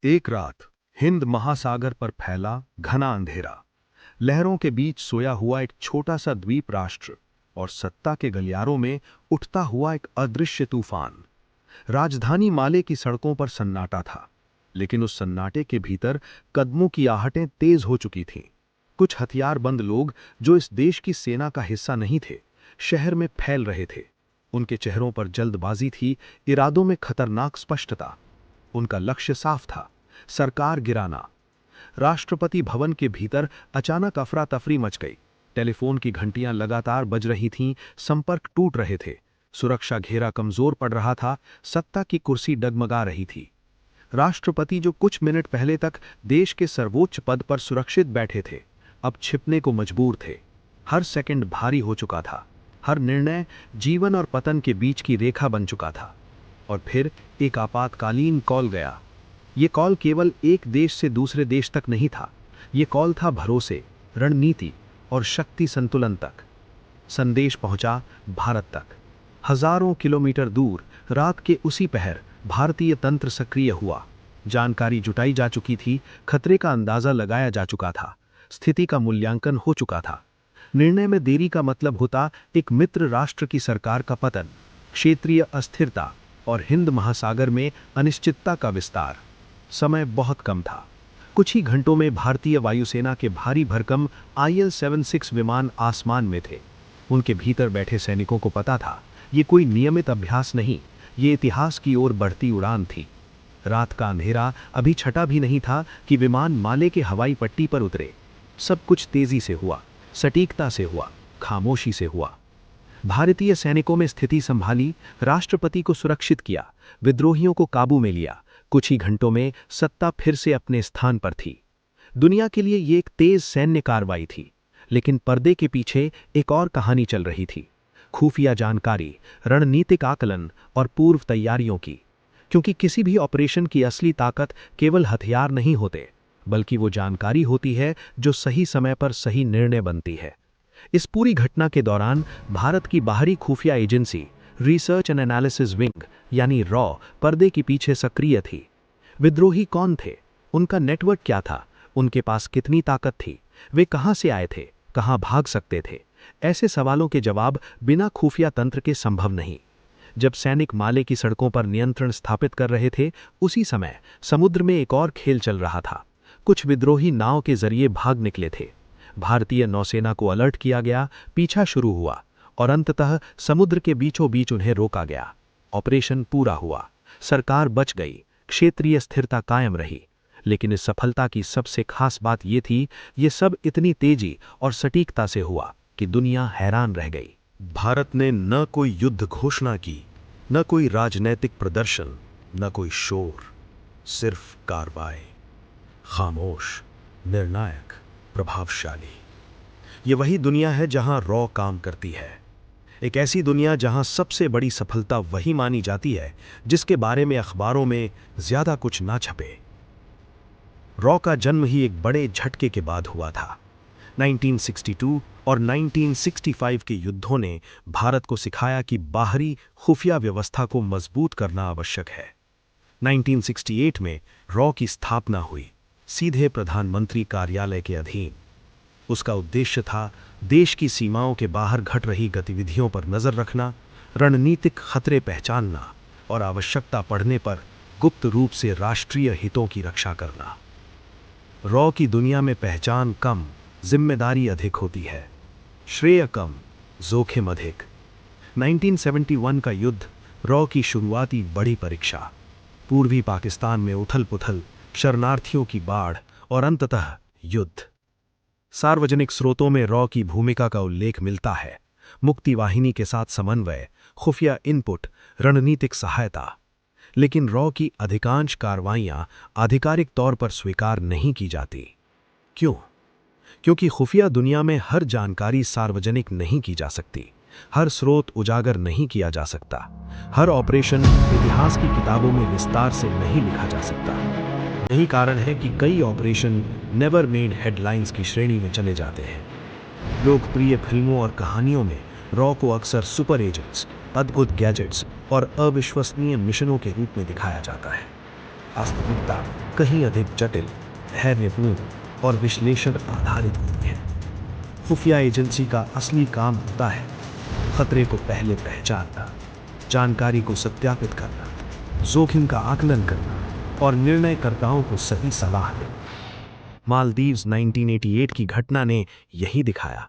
एक रात हिंद महासागर पर फैला घना अंधेरा। लहरों के बीच सोया हुआ एक छोटा सा द्वीप राष्ट्र और सत्ता के गलियारों में उठता हुआ एक अदृश्य तूफान। राजधानी माले की सड़कों पर सन्नाटा था, लेकिन उस सन्नाटे के भीतर कदमों की आहटें तेज हो चुकी थीं। कुछ हथियारबंद लोग जो इस देश की सेना का हिस्सा नहीं थे, शहर में फैल रहे थे। उनके चेहरों पर जल्दबाजी थी, इरादों में खतरनाक स्पष्टता। उनका लक्ष्य साफ था, सरकार गिराना। राष्ट्रपति भवन के भीतर अचानक अफरा तफरी मच गई। टेलीफोन की घंटियां लगातार बज रही थीं, संपर्क टूट रहे थे, सुरक्षा घेरा कमजोर पड़ रहा था, सत्ता की कुर्सी डगमगा रही थी। राष्ट्रपति जो कुछ मिनट पहले तक देश के सर्वोच्च पद पर सुरक्षित बैठे थे, अब छिपने को मजबूर थे। हर सेकंड भारी हो चुका था, हर निर्णय जीवन और पतन के बीच की रेखा बन चुका था। और फिर एक आपातकालीन कॉल गया। ये कॉल केवल एक देश से दूसरे देश तक नहीं था, ये कॉल था भरोसे, रणनीति और शक्ति संतुलन तक। संदेश पहुंचा भारत तक। हजारों किलोमीटर दूर रात के उसी पहर भारतीय तंत्र सक्रिय हुआ। जानकारी जुटाई जा चुकी थी, खतरे का अंदाजा लगाया जा चुका था, स्थिति का मूल्यांकन हो चुका था। निर्णय में देरी का मतलब होता एक मित्र राष्ट्र की सरकार का पतन, क्षेत्रीय अस्थिरता और हिंद महासागर में अनिश्चितता का विस्तार। समय बहुत कम था। कुछ ही घंटों में भारतीय वायुसेना के भारी भरकम IL-76 विमान आसमान में थे। उनके भीतर बैठे सैनिकों को पता था, ये कोई नियमित अभ्यास नहीं, ये इतिहास की ओर बढ़ती उड़ान थी। रात का अंधेरा अभी छटा भी नहीं था कि विमान माले के हवाई पट्टी पर उतरे। सब कुछ तेजी से हुआ, सटीकता से हुआ, खामोशी से हुआ। भारतीय सैनिकों में स्थिति संभाली, राष्ट्रपति को सुरक्षित किया, विद्रोहियों को काबू में लिया। कुछ ही घंटों में सत्ता फिर से अपने स्थान पर थी। दुनिया के लिए ये एक तेज सैन्य कार्रवाई थी, लेकिन पर्दे के पीछे एक और कहानी चल रही थी। खुफिया जानकारी, रणनीतिक आकलन और पूर्व तैयारियों की। क्योंकि किसी भी ऑपरेशन की असली ताकत केवल हथियार नहीं होते, बल्कि वो जानकारी होती है जो सही समय पर सही निर्णय बनती है। इस पूरी घटना के दौरान भारत की बाहरी खुफिया agency research and analysis wing यानी रॉ पर्दे के पीछे सक्रिय थी। विद्रोही कौन थे, उनका नेटवर्क क्या था, उनके पास कितनी ताकत थी, वे कहां से आए थे, कहां भाग सकते थे। ऐसे सवालों के जवाब बिना खुफिया तंत्र के संभव नहीं। जब सैनिक माले की सड़कों पर नियंत्रण स्थापित कर रहे थे, उसी समय समुद्र में एक और खेल चल रहा था। कुछ विद्रोही नाव के जरिए भाग निकले थे। भारतीय नौसेना को अलर्ट किया गया, पीछा शुरू हुआ और अंततः समुद्र के बीचों बीच उन्हें रोका गया। ऑपरेशन पूरा हुआ, सरकार बच गई, क्षेत्रीय स्थिरता कायम रही। लेकिन इस सफलता की सबसे खास बात यह थी, ये सब इतनी तेजी और सटीकता से हुआ कि दुनिया हैरान रह गई। भारत ने न कोई युद्ध घोषणा की, न कोई राजनैतिक प्रदर्शन, न कोई शोर, सिर्फ कार्रवाई। खामोश, निर्णायक, प्रभावशाली। ये वही दुनिया है जहां रॉ काम करती है। एक ऐसी दुनिया जहां सबसे बड़ी सफलता वही मानी जाती है जिसके बारे में अखबारों में ज्यादा कुछ ना छपे। रॉ का जन्म ही एक बड़े झटके के बाद हुआ था। 1962 और 1965 के युद्धों ने भारत को सिखाया कि बाहरी खुफिया व्यवस्था को मजबूत करना आवश्यक है। 1968 में रॉ की स्थापना हुई, सीधे प्रधानमंत्री कार्यालय के अधीन। उसका उद्देश्य था देश की सीमाओं के बाहर घट रही गतिविधियों पर नजर रखना, रणनीतिक खतरे पहचानना और आवश्यकता पड़ने पर गुप्त रूप से राष्ट्रीय हितों की रक्षा करना। रॉ की दुनिया में पहचान कम, जिम्मेदारी अधिक होती है, श्रेय कम, जोखिम अधिक। 1971 का युद्ध रॉ की शुरुआती बड़ी परीक्षा। पूर्वी पाकिस्तान में उथल-पुथल, शरणार्थियों की बाढ़ और अंततः युद्ध। सार्वजनिक स्रोतों में रॉ की भूमिका का उल्लेख मिलता है, मुक्ति वाहिनी के साथ समन्वय, खुफिया इनपुट, रणनीतिक सहायता। लेकिन रॉ की अधिकांश कार्रवाइयां आधिकारिक तौर पर स्वीकार नहीं की जाती। क्यों? क्योंकि खुफिया दुनिया में हर जानकारी सार्वजनिक नहीं की जा सकती, हर स्रोत उजागर नहीं किया जा सकता, हर ऑपरेशन इतिहास की किताबों में विस्तार से नहीं लिखा जा सकता। यही कारण है कि कई ऑपरेशन नेवर मेड हेडलाइंस की श्रेणी में चले जाते हैं। लोकप्रिय फिल्मों और कहानियों में रॉ को अक्सर सुपर एजेंट्स, अद्भुत गैजेट्स और अविश्वसनीय मिशनों के रूप में दिखाया जाता है। वास्तविकता कहीं अधिक जटिल, धैर्यपूर्ण और विश्लेषण आधारित होती है। खुफिया एजेंसी का असली काम होता है खतरे को पहले पहचानना, जानकारी को सत्यापित करना, जोखिम का आकलन करना और निर्णयकर्ताओं को सही सलाह देना। मालदीव्स 1988 की घटना ने यही दिखाया।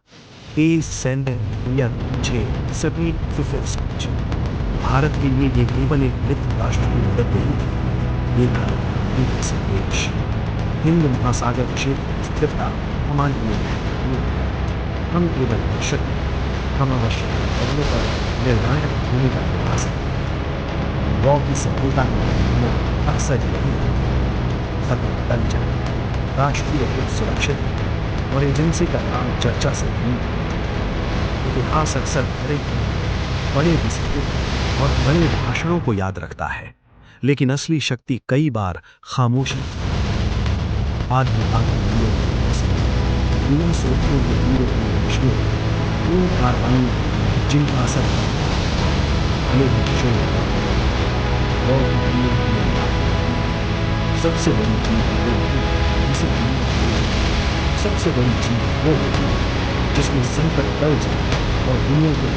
भारत के लिए ये केवल एक मित्र राष्ट्र की मदद नहीं थी, ये था एक संदेश। हिंद महासागर क्षेत्र की स्थिरता हमारे लिए महत्वपूर्ण है। हम केवल दर्शक नहीं, हम आवश्यक पहलुओं पर निर्णायक भूमिका निभा सकते हैं। रॉ की सफलता में अक्सर यही खत्म टल जाए, राष्ट्रीय हित सुरक्षित और एजेंसी का नाम चर्चा से नहीं। इतिहास अक्सर बड़े विस्फोट और बड़े भाषणों को याद रखता है, लेकिन असली शक्ति कई बार खामोशी आज सोचने के पूरे विषयों तीन कारवाई जिनका असर सबसे बड़ी चीज सबसे बड़ी चीज वो जिसमें संकट टल जाए और दुनिया को